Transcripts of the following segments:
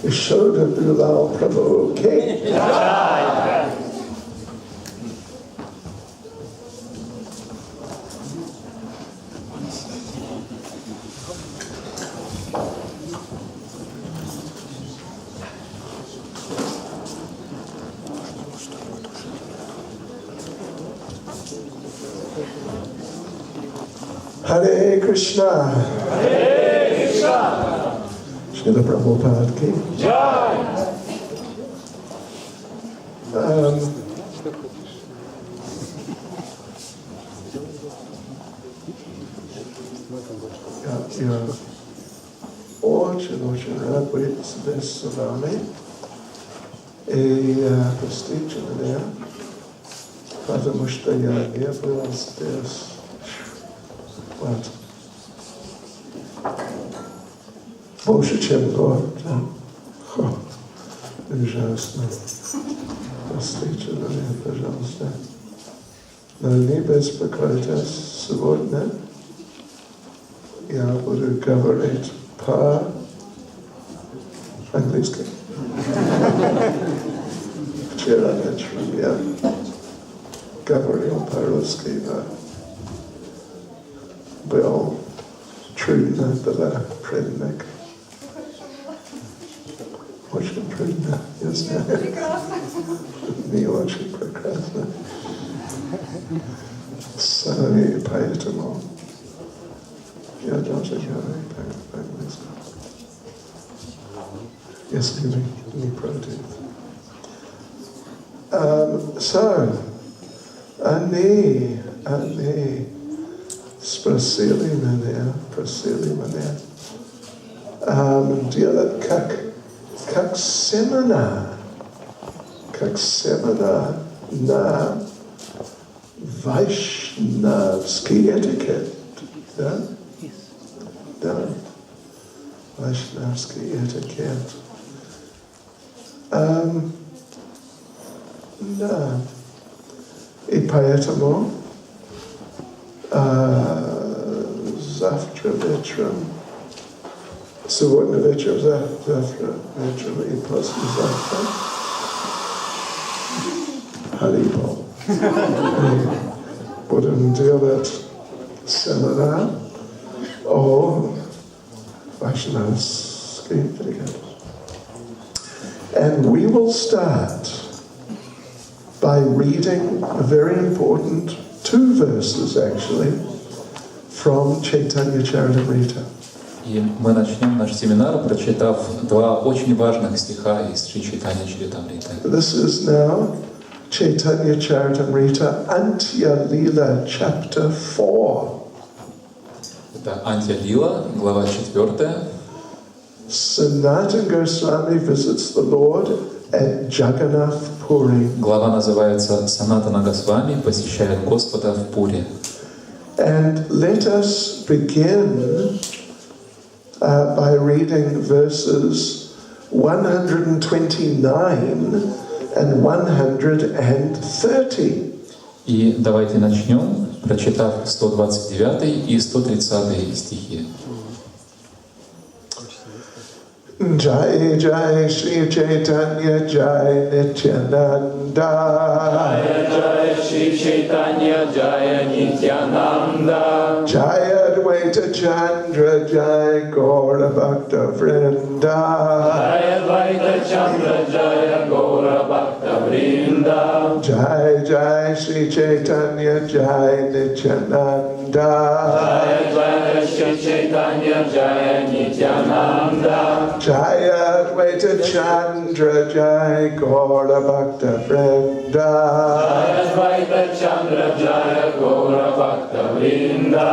Yashoda Bilal Prabhu Ki. Hare Krishna. Hare Krishna. Srila Prabhupada Ki. Jai. Я очень рад быть здесь с вами и постичь меня, потому что я не был здесь. Вот. Больше, чем год. Ужасно. Простите меня, пожалуйста. Но не беспокойтесь, сегодня я буду говорить по-английски. Вчера вечером я говорил по-русски, но был трудно было предмет. Очень трудно, я знаю. Не очень прекрасно. И поэтому я даже говорю по-английски. Если вы не против. Они просили меня делать как семинар на вайшнавский этикет, да? Да, вайшнавский этикет. Да, и поэтому завтра вечером, сегодня вечером, завтра вечером и послезавтра Харибол. Будем делать семинар о вайшнавский этикет. And we will start by reading a very important two verses actually from Chайтанья. И мы начнем наш семинар, прочитав два очень важных стиха из Чайтанья Чаритамриты. This is now ЧЧ.Антья Лила, chapter 4. Это Антья Лила, глава 4. Sanatana Goswami visits the Lord at Jagannath Puri. Глава называется «Санатана Госвами посещает Господа в Пуре». And let us begin by reading verses 129 and 130. И давайте начнем, прочитав 129 и 130 стихи. Jai Jai Shri Chaitanya Jai Nityananda. Jai Jai Shri Chaitanya Jai Nityananda. Jai Advaita Chandra Jai Gaura Bhakta Vrinda. Jai Advaita Chandra Jai Gaura Bhakta Vrinda. Jai Jai Shri Chaitanya Jai Nityananda. Jai Advaita Shri Chaitanya Jai Nityananda. Jai Advaita Chandra Jai Gaura Bhakta Vrinda. Jai Advaita Chandra Jai Gaura Bhakta Vrinda.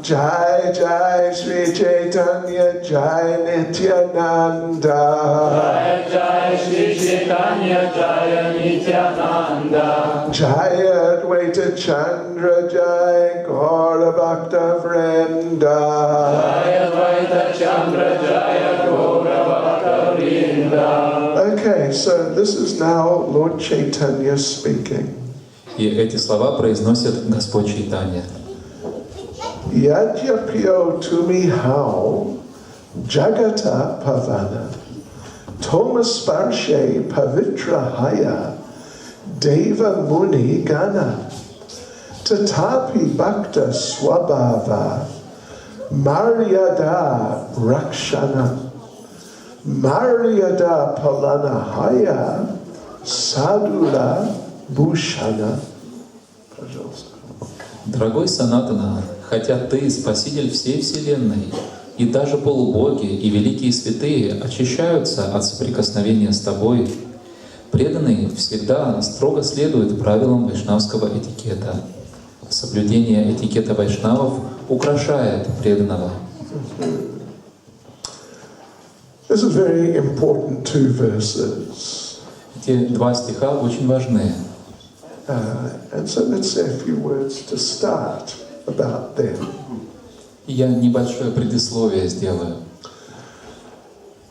Jai Jai Shri Chaitanya Jai Nityananda. Jai Jai Shri Chaitanya Jai Nityananda. Jai Advaita Chandra Jai Gaura Bhakta Vrinda. Jai Advaita Chandra Jai Gaura Bhakta Vrinda. Okay, so this is now Lord Chaitanya speaking. И эти слова произносит Господь Чайтанья. Yajapyo tumi hao jagata pavana Thomas Sparshe Pavitra Haya Deva Muni Gana Tatapi Bhakta Swabhava Maryada Rakshana Maryada Palana Haya Sadula Bhushana. Дорогой Санатана, хотя Ты Спаситель всей Вселенной, и даже полубоги и великие святые очищаются от соприкосновения с Тобой, преданный всегда строго следует правилам вайшнавского этикета. Соблюдение этикета вайшнавов украшает преданного. This is very important two verses. Эти два стиха очень важны. And so let's say a few words to start about them. Я небольшое предисловие сделаю.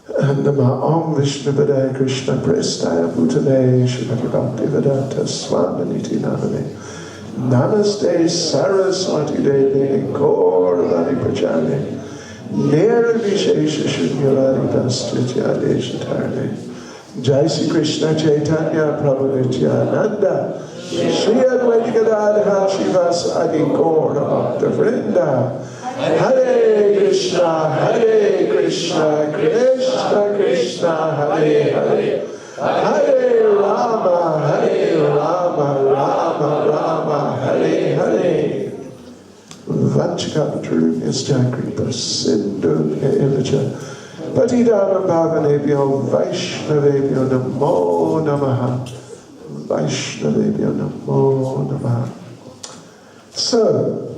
Nama Om Vishnuvadaya Krishna Prestaya Bhutale Shrimati Bhakti Vedanta Swaminiti Namane Namaste Saraswati Deve Gauravani Prajane Nirvishesha Shunyavadi Bhastya Deshatarne Jai Sri Krishna Chaitanya Prabhu Nityananda Shri Advaita Gadadhara Shivas Adi Gaura Bhakta Vrinda Hare Krishna, Krishna Krishna, Hare Hare, Hare Rama, Rama Rama, Hare Hare. Vanchakapatarubhyascha kripa sindhubhya evacha patidana bhavanebhyo vaishnavebhyo namo namaha. Vaishnavebhyo namo namaha. So,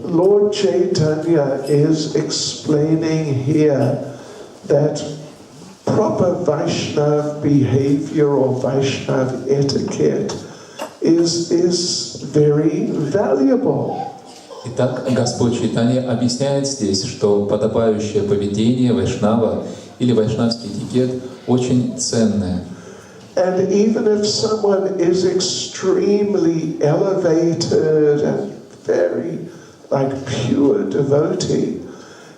Lord Chaitanya is explaining here that proper Vaishnava behavior or Vaishnava etiquette is very valuable. Итак, Господь Чайтанья объясняет здесь, что подобающее поведение вайшнава или вайшнавский этикет очень ценное. And even if someone is extremely elevated and very pure devotee,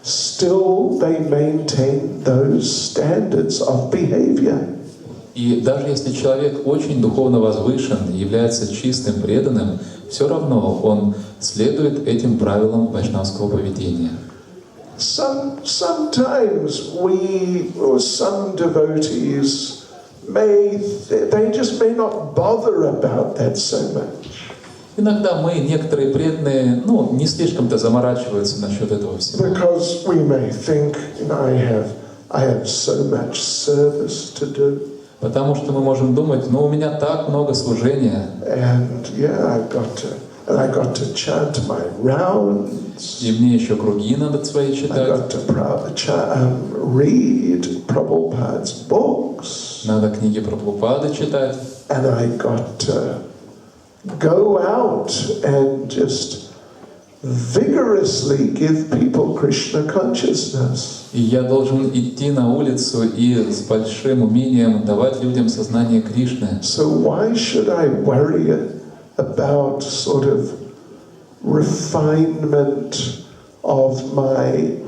still they maintain those standards of behavior. И даже если человек очень духовно возвышен, является чистым, преданным, все равно он следует этим правилам вайшнавского поведения. Sometimes some devotees they just may not bother about that so much. Иногда некоторые преданные, не слишком-то заморачиваются насчет этого всего. Because we may think, I have so much service to do. Потому что мы можем думать, у меня так много служения. And I got to chant my rounds. И мне еще круги надо свои читать. I got to read Prabhupada's books. Надо книги Прабхупады читать. And I got to go out and just vigorously give people Krishna consciousness. И я должен идти на улицу и с большим умением давать людям сознание Кришны. So why should I worry about sort of refinement of my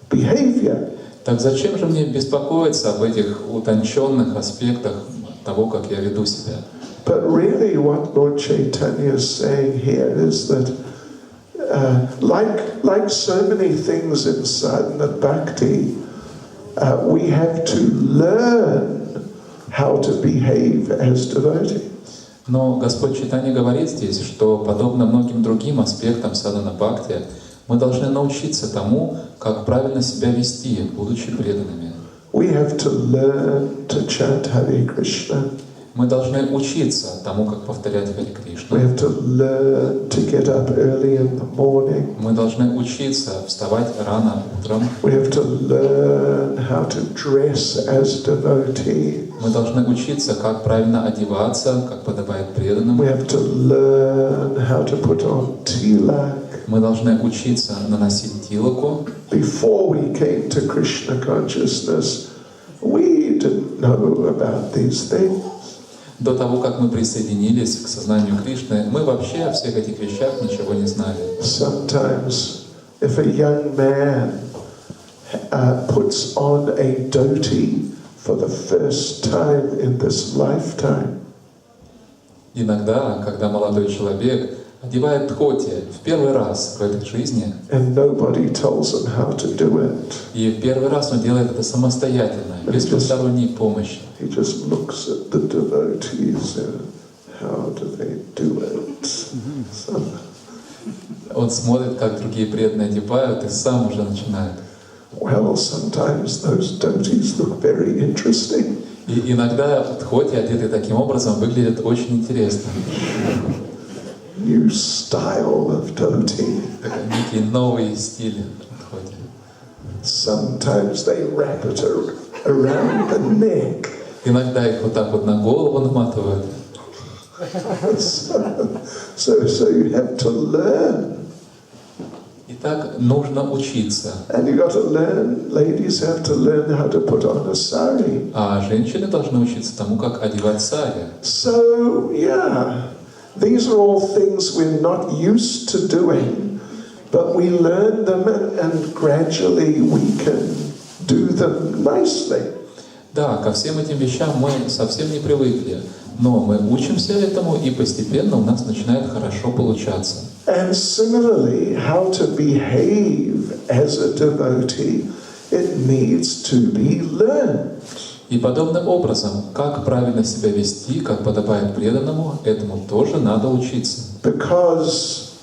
behavior? Так зачем же мне беспокоиться об этих утонченных аспектах того, как я веду себя? But really what Lord Chaitanya is saying here is that like so many things in sadhana bhakti, we have to learn how to behave as devotees. Но Господь Чайтанья говорит здесь, что подобно многим другим аспектам садхана бхакти, мы должны научиться тому, как правильно себя вести, будучи преданными. We have to learn to chant Hare Krishna. Мы должны учиться тому, как повторять Харе Кришну. We have to learn to get up early in the morning. Мы должны учиться вставать рано утром. We have to learn how to dress as devotees. Мы должны учиться, как правильно одеваться, как подобает преданным. We have to learn how to put on tilak. Мы должны учиться наносить тилаку. Before we came to Krishna consciousness, we didn't know about these things. До того, как мы присоединились к сознанию Кришны, мы вообще о всех этих вещах ничего не знали. Sometimes if a young man puts on a dhoti for the first time in this lifetime, Иногда, когда молодой человек одевает дхоти в первый раз в этой жизни, and nobody tells him how to do it, и в первый раз он делает это самостоятельно, без посторонней помощи. he just looks at the devotees and how do they do it? So, Он смотрит, как другие преданные одевают, и сам уже начинает. well, sometimes those dhotis look very interesting. И иногда дхоти, одетые таким образом, выглядят очень интересно. New style of dhoti. Некий новый стиль дхоти. Sometimes they wrap it around the neck. Иногда их вот так вот на голову наматывают. So you have to learn. Итак, нужно учиться. And you got to learn, ladies have to learn how to put on a sari. А женщины должны учиться тому, как одевать сари. So, yeah, these are all things we're not used to doing, but we learn them and gradually we can do them nicely. Да, ко всем этим вещам мы совсем не привыкли, но мы учимся этому, и постепенно у нас начинает хорошо получаться. And similarly, how to behave as a devotee, it needs to be learned. И подобным образом, как правильно себя вести, как подобает преданному, этому тоже надо учиться. Because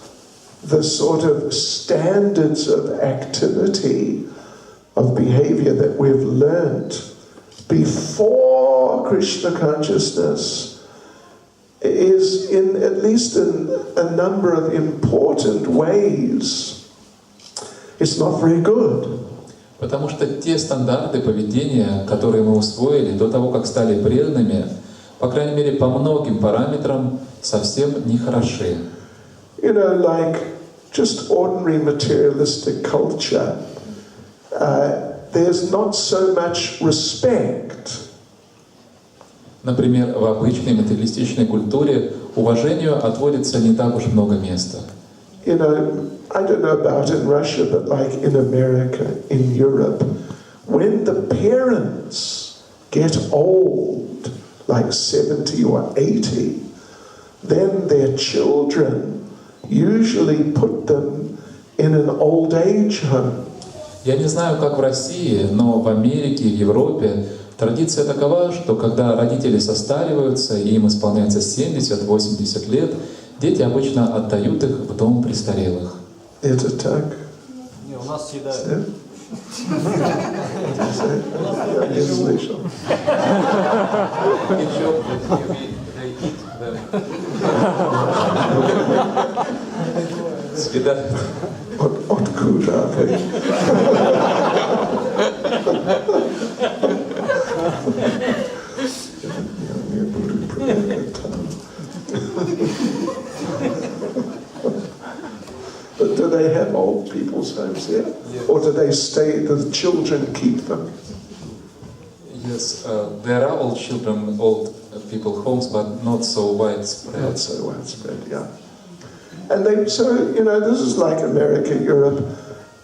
the sort of standards of activity, of behavior that we've learned before Krishna consciousness is, in at least in a number of important ways, it's not very good. Потому что те стандарты поведения, которые мы усвоили до того, как стали преданными, по крайней мере, по многим параметрам совсем не хороши. You know, like just ordinary materialistic culture, there's not so much respect. Например, в обычной материалистичной культуре уважению отводится не так уж много места. You know, I don't know about in Russia, but like in America, in Europe, when the parents get old, like 70 or 80, then their children usually put them in an old age home. Я не знаю, как в России, но в Америке и в Европе традиция такова, что когда родители состариваются и им исполняется 70-80 лет, дети обычно отдают их в дом престарелых. Это так? Не, у нас съедают. Я не слышал. Съедают. Откуда вы? Я не буду проверять там. But do they have old people's homes here? Yes. Or do they stay, the children keep them? Yes, there are old children, old people homes, but not so widespread. Not so widespread, yeah. And they, so, you know, this is like America, Europe,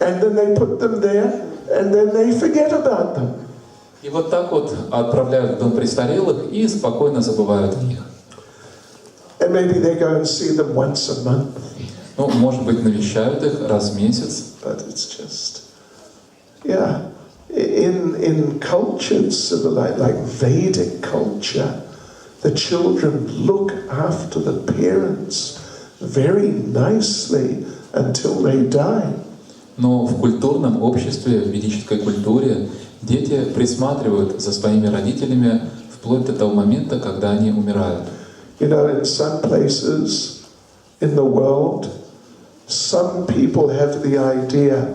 and then they put them there, and then they forget about them. И вот так вот отправляют в дом престарелых и спокойно забывают о них. And maybe they go and see them once a month. Ну, может быть, навещают их раз в месяц. But it's just, yeah. In cultures, civilized, like Vedic culture, the children look after the parents very nicely until they die. Но в культурном обществе, в ведической культуре, дети присматривают за своими родителями вплоть до того момента, когда они умирают. You know, in some places in the world, some people have the idea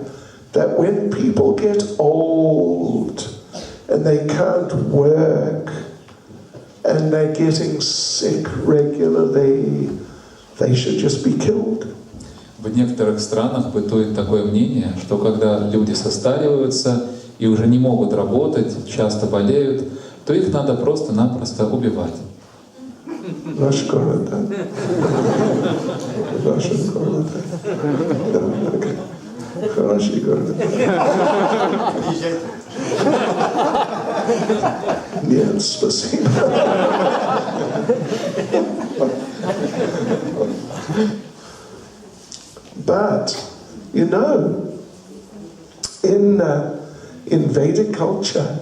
that when people get old and they can't work and they're getting sick regularly, they should just be killed. В некоторых странах бытует такое мнение, что когда люди состариваются и уже не могут работать, часто болеют, то их надо просто-напросто убивать. Наш город, да? Наш город, да. Хороший город. Нет, спасибо. But, you know, in Vedic culture,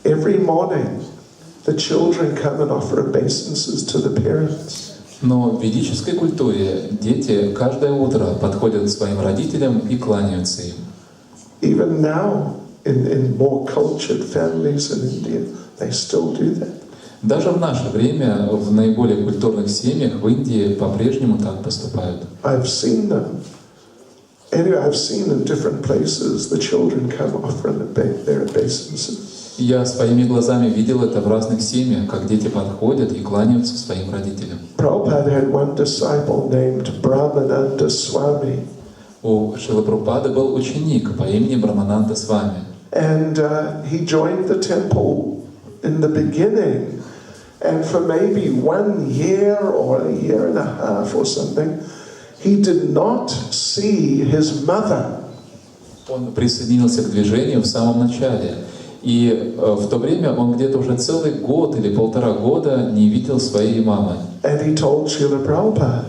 every morning the children come and offer obeisances to the parents. Но в ведической культуре дети каждое утро подходят к своим родителям и кланяются им. Even now, in more cultured families in India, they still do that. Даже в наше время в наиболее культурных семьях в Индии по-прежнему так поступают. I've seen them. Anyway, I've seen in different places the children come offering their obeisances. Я своими глазами видел это в разных семьях, как дети подходят и кланяются своим родителям. Prabhupada had one disciple named Brahmananda Swami. У Шрилы Прабхупады был ученик по имени Брамананда Свами. And he joined the temple in the beginning. And for maybe 1 year or a year and a half or something, he did not see his mother. Он присоединился к движению в самом начале. И в то время он где-то уже целый год или 1,5 года не видел своей мамы. And he told Srila Prabhupada.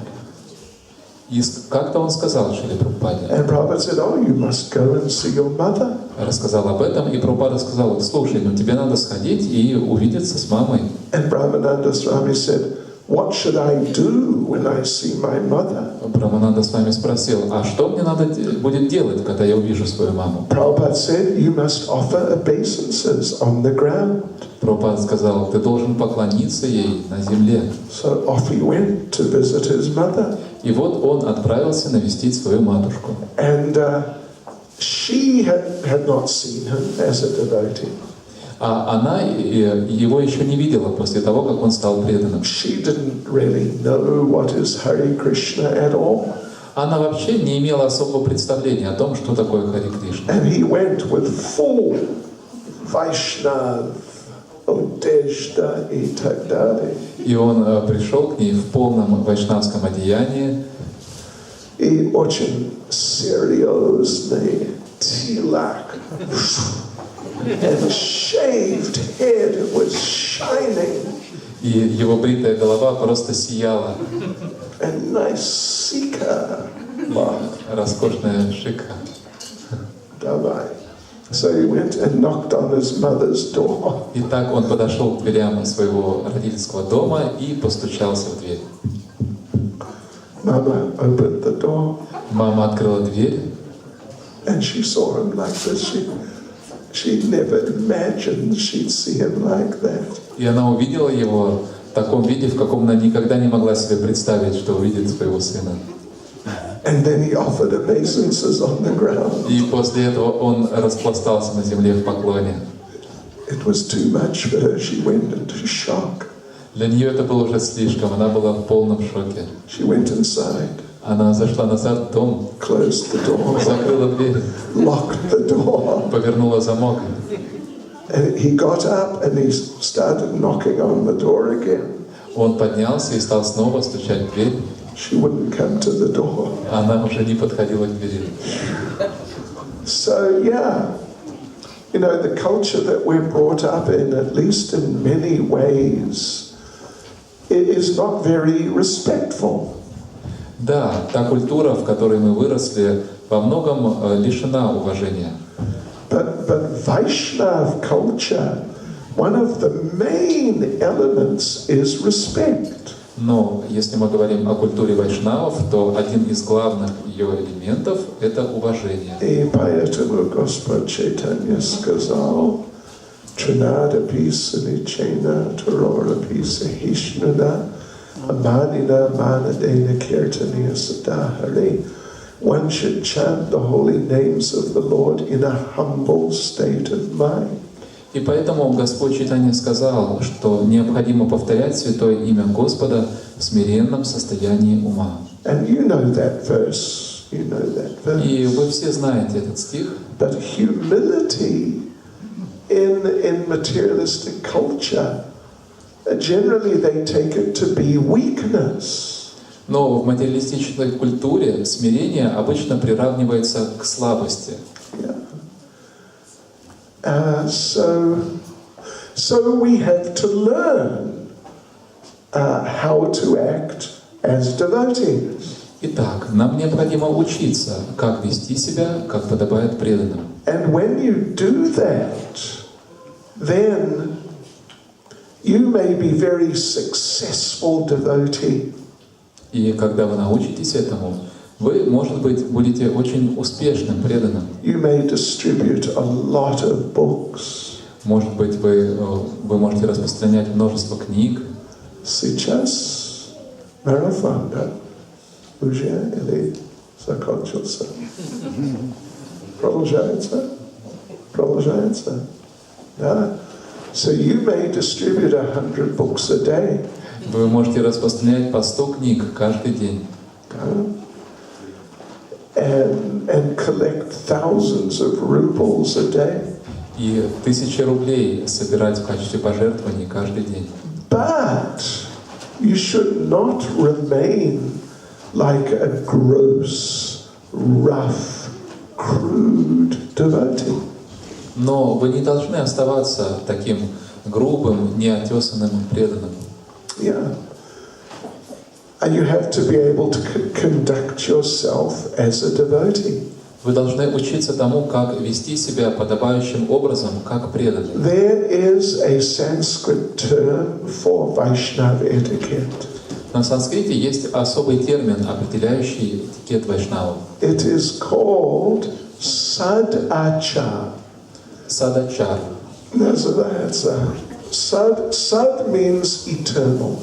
И как-то он сказал Шриле Прабхупаде. And Prabhupada said, "Oh, you must go and see your mother." Рассказал об этом, и Прабхупада сказал: слушай, ну тебе надо сходить и увидеться с мамой. And Brahmananda Swami said, "What should I do when I see my mother?" Брамананда с вами спросил: а что мне надо будет делать, когда я увижу свою маму? Prabhupada said, "You must offer obeisances on the ground." Прабхупада сказал: ты должен поклониться ей на земле. So off he went to visit his mother. И вот он отправился навестить свою матушку. And she had not seen him as a devotee. А она его еще не видела после того, как он стал преданным. She didn't really know what is Hare Krishna at all. Она вообще не имела особого представления о том, что такое Харе Кришна. And he went with full Vaishnav, Odeshta и так далее. И он пришел к ней в полном вайшнавском одеянии. И очень серьезный тилак. And shaved head, it was shining. И его бритая голова просто сияла. And nice sika. Роскошная шика. Давай. So he went and knocked on his mother's door. И так он подошел к дверям своего родительского дома и постучался в дверь. Mama opened the door. Мама открыла дверь. And she saw him like this. She never imagined she'd see him like that. И она увидела его в таком виде, в каком она никогда не могла себе представить, что увидит своего сына. And then he offered obeisances on the ground. И после этого он распластался на земле в поклоне. It was too much for her. She went into shock. Для нее это было уже слишком, она была в полном шоке. She went inside. Она зашла назад в дом, Closed the door. закрыла дверь, Locked the door. повернула замок. And he got up and he started knocking on the door again. Он поднялся и стал снова стучать в дверь. She wouldn't come to the door. Она уже не подходила к двери. So yeah, you know, the culture that we're brought up in, at least in many ways, it is not very respectful. Да, та культура, в которой мы выросли, во многом лишена уважения. But Vaishnav culture, one of the main elements is respect. Но если мы говорим о культуре вайшнавов, то один из главных ее элементов – это уважение. И поэтому Господь Чайтанья сказал: "Тринада писани чейна тарора писа хишнана аманина манадена киртания садахари." One should chant the holy names of the Lord in a humble state of mind. И поэтому Господь Чайтанья сказал, что необходимо повторять святое имя Господа в смиренном состоянии ума. And you know that verse. You know that verse. И вы все знаете этот стих. But humility in materialistic culture, generally they take it to be weakness. Но в материалистической культуре смирение обычно приравнивается к слабости. So we have to learn how to act as devotees. Итак, нам необходимо учиться, как вести себя, как подобает преданным. And when you do that, then you may be very successful devotee. И когда вы научитесь этому, вы, может быть, будете очень успешным преданным. You may distribute a lot of books. Может быть, вы можете распространять множество книг. Сейчас марафон, да? Уже или закончился? Продолжается? Продолжается? Да? So you may distribute 100 books a day. Вы можете распространять по 100 книг каждый день. And collect thousands of rubles a day. И 1000 рублей собирать в качестве пожертвований каждый день. But you should not remain like a gross, rough, crude devotee. Но вы не должны оставаться таким грубым, неотесанным преданным. Yeah. And you have to be able to conduct yourself as a devotee. Вы должны учиться тому, как вести себя подобающим образом, как преданный. There is a Sanskrit term for Vaishnava etiquette. На санскрите есть особый термин, определяющий этикет вайшнавов. It is called sadachar. Садачар. Называется. Sad means eternal.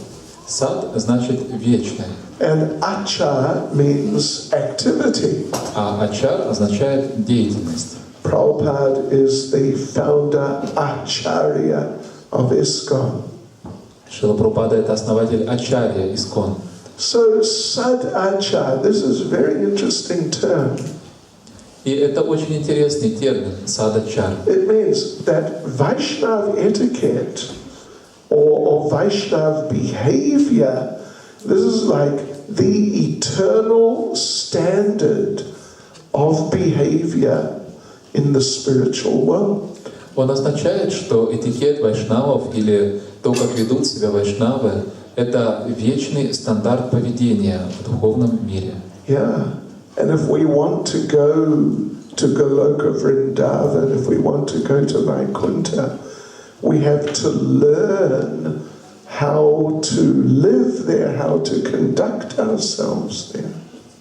Сад значит вечный, And achar means activity. а ачар означает деятельность. Prabhupada is the founder acharya of ISKCON. Шрила Прабхупада — это основатель ачарья Искон. So sadachar, this is a very interesting term. И это очень интересный термин — садачар. It means that Vaishnava etiquette or Vaishnava behavior, this is like the eternal standard of behavior in the spiritual world. Он означает, что этикет вайшнавов или то, как ведут себя вайшнавы, это вечный стандарт поведения в духовном мире. Yeah. And if we want to go to Goloka Vrindavan, if we want to go to Vaikuntha, we have to learn how to live there, how to conduct ourselves there.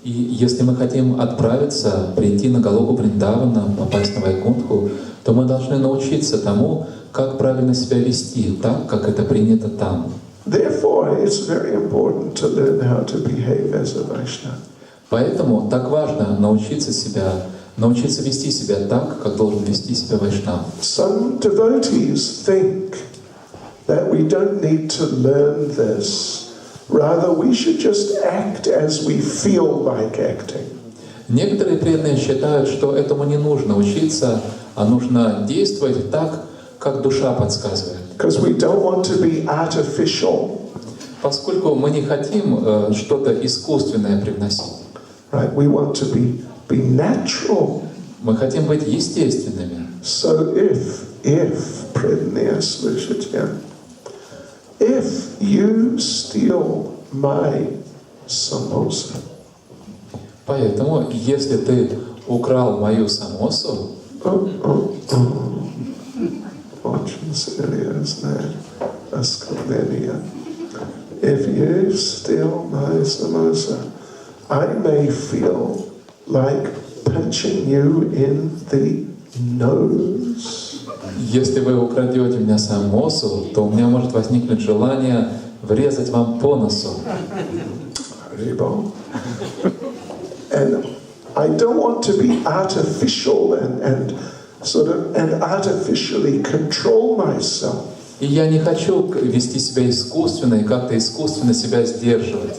И если мы хотим отправиться, прийти на Галоку Вриндавана, попасть на Вайкунтху, то мы должны научиться тому, как правильно себя вести, так, как это принято там. Therefore, it's very important to learn how to behave as a Vaishnava. Поэтому так важно научиться вести себя так, как должен вести себя вайшнав. Some devotees think that we don't need to learn this. Rather, we should just act as we feel like acting. Некоторые преданные считают, что этому не нужно учиться, а нужно действовать так, как душа подсказывает. Because we don't want to be artificial. Поскольку мы не хотим что-то искусственное привносить. Right? We want to be natural. Мы хотим быть естественными. So if you steal my samosa, Поэтому, если ты украл мою самосу, очень серьезное оскорбление. If you steal my samosa, I may feel like punching you in the nose. если вы украдете у меня самосу, то у меня может возникнуть желание врезать вам по носу. And I don't want to be artificial and artificially control myself. И я не хочу вести себя искусственно и как-то искусственно себя сдерживать.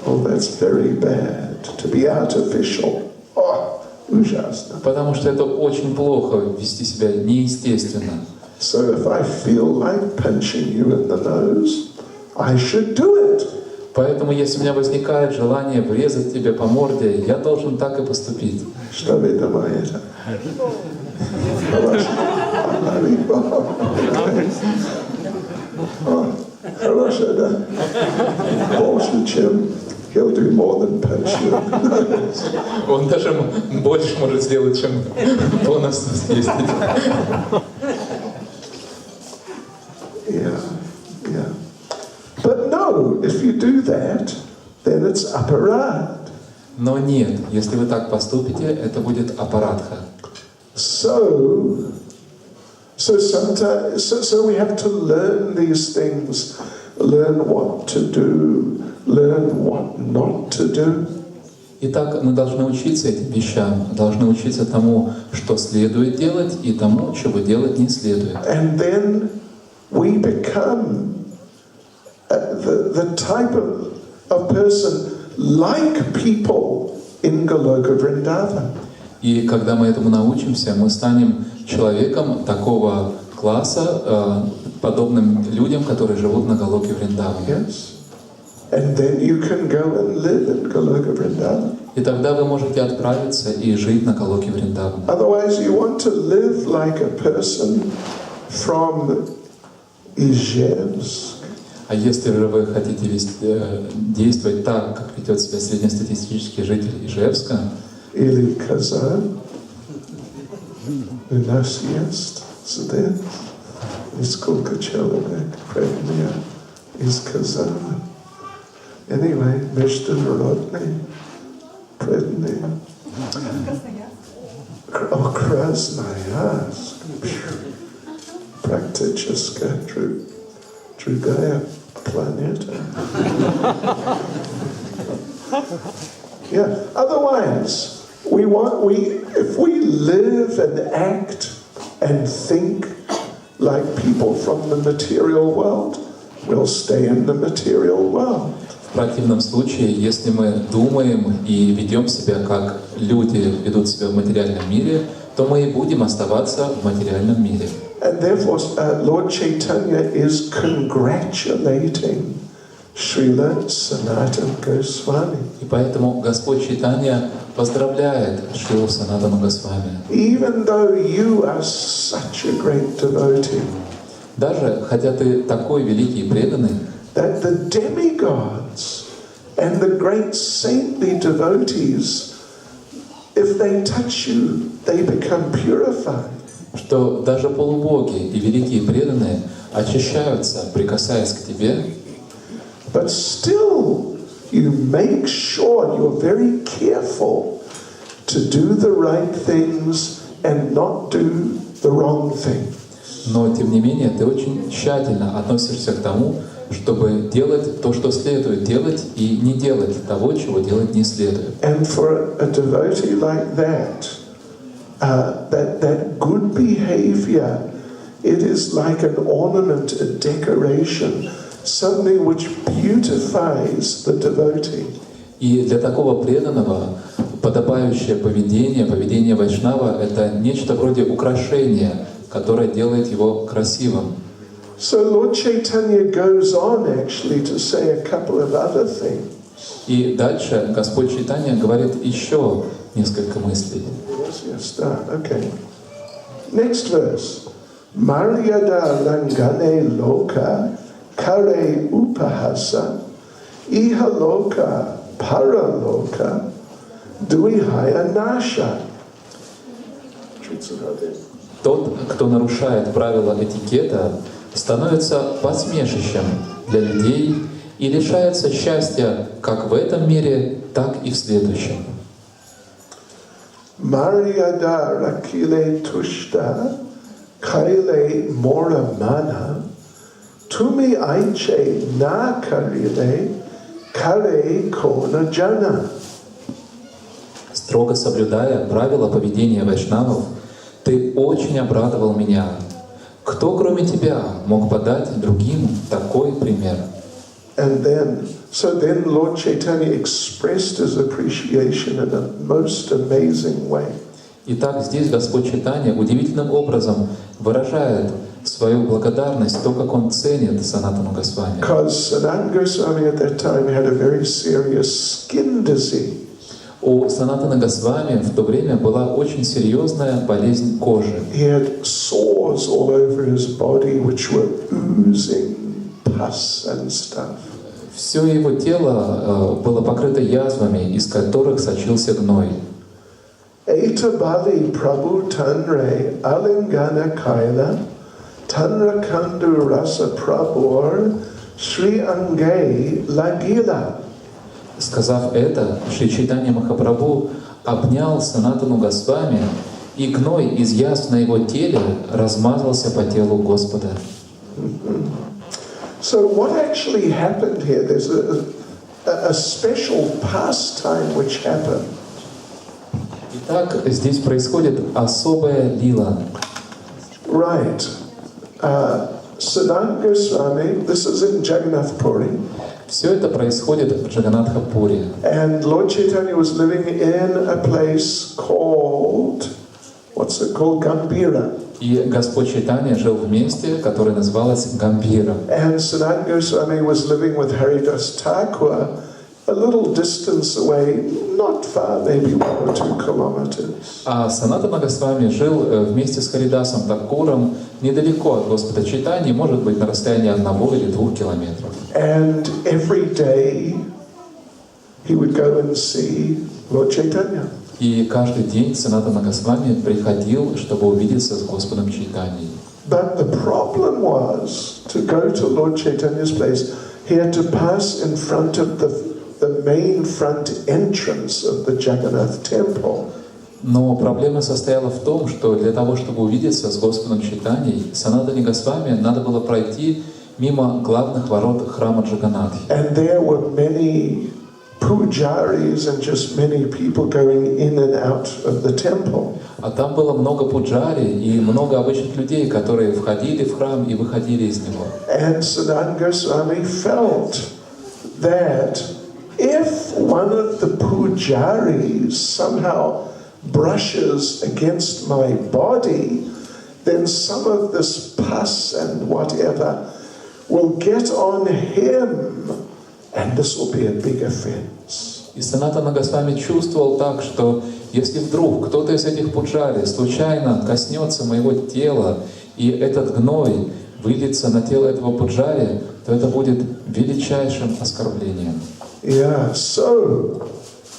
Oh, that's very bad. To be artificial. Oh, ужасно. Потому что это очень плохо вести себя неестественно. So if I feel like punching you in the nose, I should do it. Поэтому, если у меня возникает желание врезать тебе по морде, я должен так и поступить. Хорошо, да? Больше, чем he'll do more than punch you. Он даже больше может сделать, чем по нас съездить. Yeah. But no, if you do that, then it's aparad. Но нет, если вы так поступите, это будет апарадха. So we have to learn these things, learn what to do, learn what not to do. Итак, мы должны учиться этим вещам, должны учиться тому, что следует делать, и тому, чего делать не следует. And then we become the type of person like people in Goloka Vrindavan. И когда мы этому научимся, мы станем человеком такого класса, подобным людям, которые живут на Галоке Вриндаване. Yes. And then you can go and live in Goloka Vrindavan. И тогда вы можете отправиться и жить на Галоке Вриндаване. Otherwise, you want to live like a person from Ижевск. А если же вы хотите действовать так, как ведет себя среднестатистический житель Ижевска, или Казань, у нас есть сюда несколько человек преданные из Казани. Anyway, международные преданные. Красноярск. Практически другая планета. Yeah. Otherwise, if we live and act and think like people from the material world, we'll stay in the material world. в противном случае, если мы думаем и ведем себя как люди ведут себя в материальном мире, то мы и будем оставаться в материальном мире. And therefore, Lord Chaitanya is congratulating Srila Sanatana Goswami. И поэтому Господь Чайтанья поздравляет Шрилу Санатану Госвами. Even though you are such a great devotee, Даже хотя ты такой великий и преданный, that the demigods and the great saintly devotees, if they touch you, they become purified. что даже полубоги и великие преданные очищаются, прикасаясь к тебе, But still, you make sure you're very careful to do the right things and not do the wrong things. но тем не менее ты очень тщательно относишься к тому, чтобы делать то, что следует делать, и не делать того, чего делать не следует. And for a devotee like that, that good behavior, it is like an ornament, a decoration, something which beautifies the devotee. И для такого преданного подобающее поведение вайшнава — это нечто вроде украшения, которое делает его красивым. So Lord Chaitanya goes on actually to say a couple of other things. И дальше Господь Чайтанья говорит еще несколько мыслей. Yes, okay. Next verse. Maryada langane loka kare upahasa iha loka paraloka duihaya nasha. Тот, кто нарушает правила этикета, становится посмешищем для людей и лишается счастья как в этом мире, так и в следующем. Maryada rakile tushta kaile mora mana tumi aiche na karile kare kona jana. Строго соблюдая правила поведения вайшнавов, ты очень обрадовал меня. Кто, кроме тебя, мог подать другим такой пример? And then Lord Chaitanya expressed his appreciation in a most amazing way. Итак, здесь Господь Чайтанья удивительным образом выражает свою благодарность, то, как он ценит Санатану Госвами. Because Sanatana Goswami at that time had a very serious skin disease. У Санатана Госвами в то время была очень серьезная болезнь кожи. He had sores all over his body which were oozing pus and stuff. Все его тело было покрыто язвами, из которых сочился гной. Eta Bali Prabhu Tanre Alingana Kaila Tanra Kandu Rasa Prabhur Sri Angay Lagila. Сказав это, Шри Чайтанья Махапрабху обнял Санатану Госвами, и гной из язв на его теле размазался по телу Господа. So what actually happened here? There's a special pastime which happened. Итак, здесь происходит особая лила. Right. Sanatana Goswami, this is in Jagannath Puri. Все это происходит в Джаганатха-пури. And Lord Chaitanya was living in a place called, what's it called? Gambhira. И Господь Чайтанья жил в месте, которое называлось Гамбхира. And Sanatana Goswami was living with Haridas Thakur a little distance away, not far, maybe 1 or 2 kilometers. А Санатана Госвами жил вместе с Харидасом Такуром недалеко от Господа Чайтаньи, может быть, на расстоянии 1 или 2 километров. And every day he would go and see Lord Chaitanya. И каждый день Санатана Госвами приходил, чтобы увидеться с Господом Чайтаньей. But the problem was, to go to Lord Chaitanya's place, he had to pass in front of the main front entrance of the Jagannath temple. Но проблема состояла в том, что для того, чтобы увидеться с Господом Чайтаньей, Санатане Госвами надо было пройти мимо главных ворот храма Джаганнатхи. And there were many pujaris and just many people going in and out of the temple. А там было много пуджари и много обычных людей, которые входили в храм и выходили из него. And Sanatana Goswami felt that if one of the pujaris somehow brushes against my body, then some of this pus and whatever will get on him, and this will be a big offense. И Санатана Госвами чувствовал так, что если вдруг кто-то из этих пуджари случайно коснется моего тела, и этот гной выльется на тело этого пуджари, то это будет величайшим оскорблением. Yeah, so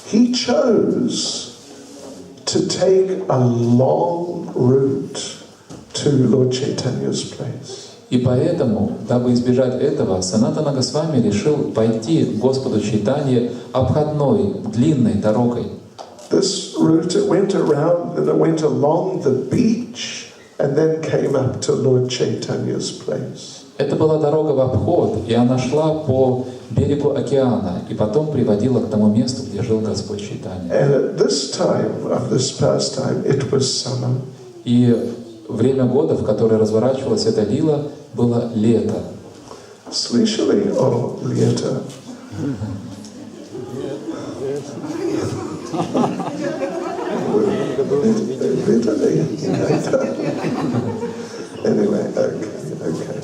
he chose to take a long route to Lord Chaitanya's place. И поэтому, дабы избежать этого, Санатана Госвами решил пойти к Господу Чайтанье обходной, длинной дорогой. This route, it went around and it went along the beach and then came up to Lord Chaitanya's place. Это была дорога в обход, и она шла по берегу океана, и потом приводила к тому месту, где жил Господь Чайтанья. And at this time of this pastime, it was summer. И время года, в которое разворачивалась эта лила, было лето. Слышали о лето? Anyway, okay.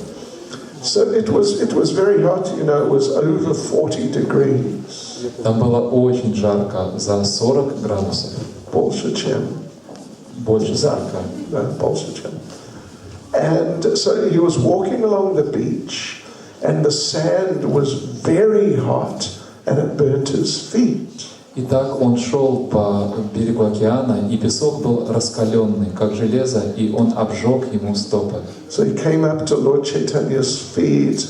So it was very hot, you know, it was over 40 degrees. Там было очень жарко, за 40 градусов. Больше, чем. Больше 40. Больше, чем. And so he was walking along the beach, and the sand was very hot, and it burnt his feet. Итак, он шел по берегу океана, и песок был раскаленный, как железо, и он обжег ему стопы. So he came up to Lord Chaitanya's feet,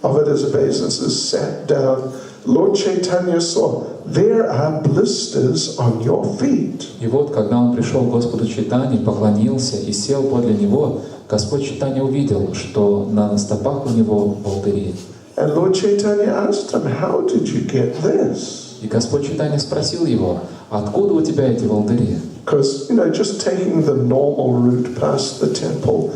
offered his obeisances, sat down. Lord Chaitanya saw, there are blisters on your feet. И вот, когда он пришел к Господу Чайтанье, поклонился и сел подле него, Господь Чайтанья увидел, что на стопах у него волдыри. And Lord Chaitanya asked him, how did you get this? И Господь Чайтанья спросил его, откуда у тебя эти волдыри? Because, you know, just taking the normal route past the temple,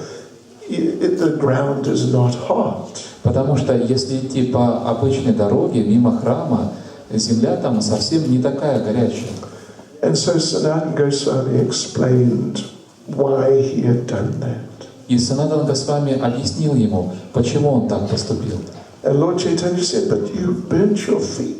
the ground is not hot. Потому что если идти по обычной дороге мимо храма, земля там совсем не такая горячая. And so Sanatana Goswami explained why he had done that. И Санатана Госвами объяснил ему, почему он так поступил. And Lord Chaitanya said, but you burnt your feet.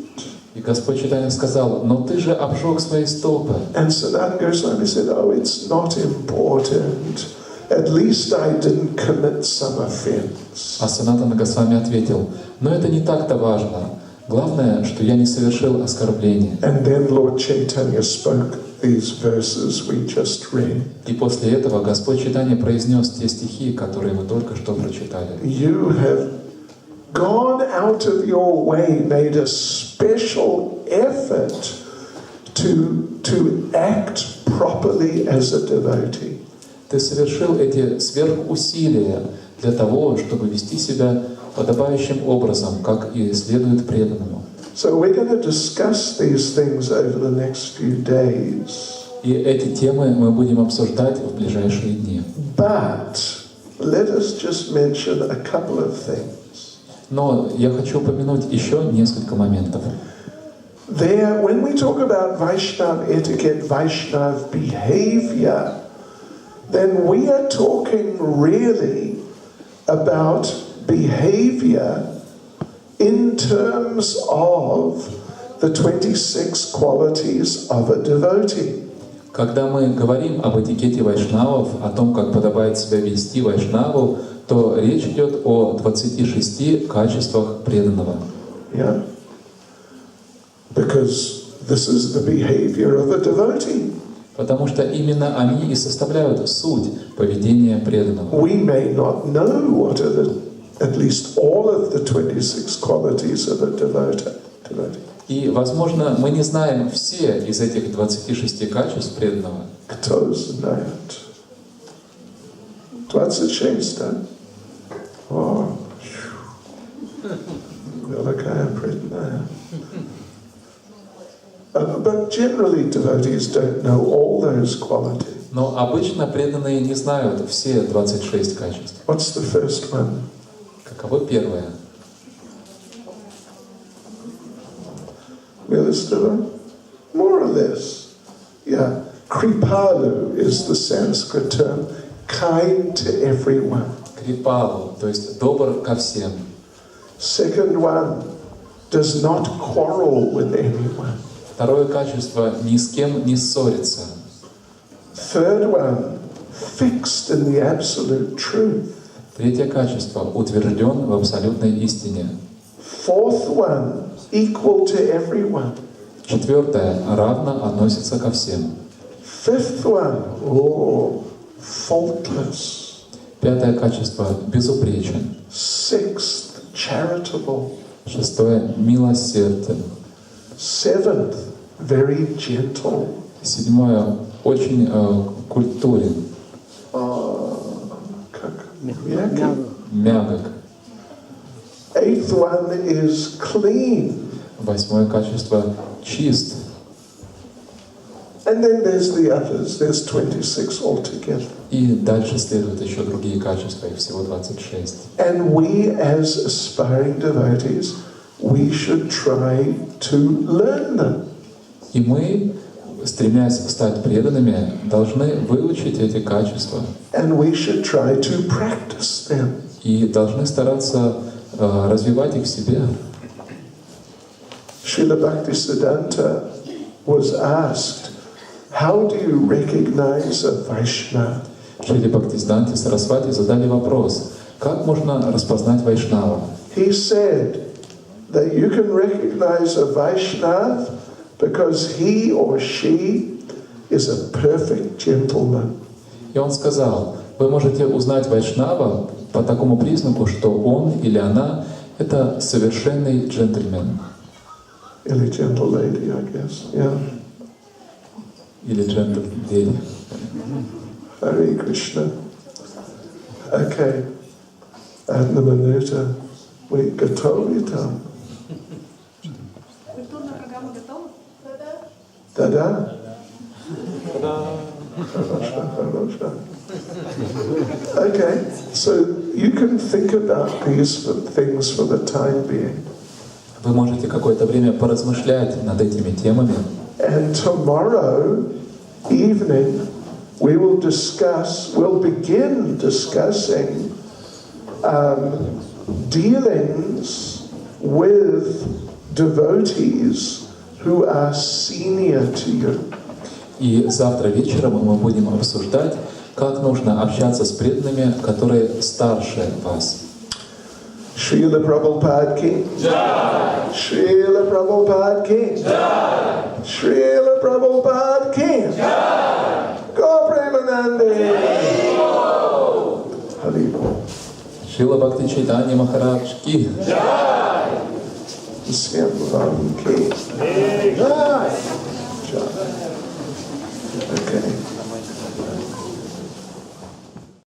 И Господь Чайтанья сказал, но ты же обжег свои стопы. And Sanatana Goswami said, oh, it's not important. At least I didn't commit some offense. А Санатана Госвами ответил, но это не так-то важно. Главное, что я не совершил оскорбления. And then Lord Chaitanya spoke these verses we just read. И после этого Господь Чайтанья произнес те стихи, которые мы только что прочитали. You have gone out of your way, made a special effort to act properly as a devotee. Ты совершил эти сверхусилия для того, чтобы вести себя подобающим образом, как и следует преданному. So we're going to discuss these things over the next few days. И эти темы мы будем обсуждать в ближайшие дни. But let us just mention a couple of things. Но я хочу упомянуть еще несколько моментов. There, when we talk about Vaishnava etiquette, Vaishnava behavior, then we are talking really about behavior in terms of the 26 qualities of a devotee. Когда мы говорим об этикете вайшнавов, о том, как подобает себя вести вайшнаву, то речь идет о 26 качествах преданного. Yeah? Because this is the behavior of a devotee. Потому что именно они и составляют суть поведения преданного. We may not know what are at least all of the 26 qualities of a devotee. И, возможно, мы не знаем все из этих 26 качеств преданного. Кто знает? 26, да? О, великая преданная. But generally devotees don't know all those qualities. Но обычно преданные не знают все 26 качеств. What's the first one? Каково первое? Milistava? More or less. Yeah. Kripalu is the Sanskrit term, kind to everyone. Крипалу, то есть добр ко всем. Second one, does not quarrel with anyone. Второе качество — ни с кем не ссорится. Third one, fixed in the absolute truth. Третье качество — утвержден в абсолютной истине. Fourth one, equal to everyone. Четвертое — равно относится ко всем. Fifth one, faultless. Пятое качество — безупречен. Sixth, charitable. Шестое — милосерден. Seventh, very gentle. Седьмое — очень культурен. Мягок. Eighth one is clean. Восьмое качество — чист. And then there's the others. There's 26 altogether. И дальше следуют еще другие качества, их всего 26. And we as aspiring devotees, we should try to learn them. И мы, стремясь стать преданными, должны выучить эти качества. And we should try to practice them. И должны стараться развивать их в себе. Srila Bhaktisiddhanta was asked, how do you recognize a Vaishnava? Шриле Бхактисиданте Сарасвати задали вопрос, как можно распознать вайшнава? He said that you can recognize a Vaishnava because he or she is a perfect gentleman. И он сказал, вы можете узнать вайшнава по такому признаку, что он или она — это совершенный джентльмен. Или gentle lady, I guess. Yeah. Или джентльмен. Hare Krishna. Okay. Одна минута. Мы готовы там? Культурная программа готова? Да-да. Та-да! Хорошо. Okay, so you can think about these things for the time being. Вы можете какое-то время поразмышлять над этими темами. And tomorrow evening we'll begin discussing dealings with devotees who are senior to you. И завтра вечером мы будем обсуждать, как нужно общаться с преданными, которые старше вас. Srila Prabhupada ki Jai. Srila Prabhupada ki Jai. Srila Prabhupada ki Jai. Go Premanande. Haribo. Шрила Бхакти Чайтанья Махарадж ки Jai. Swami ki Jai. Okay.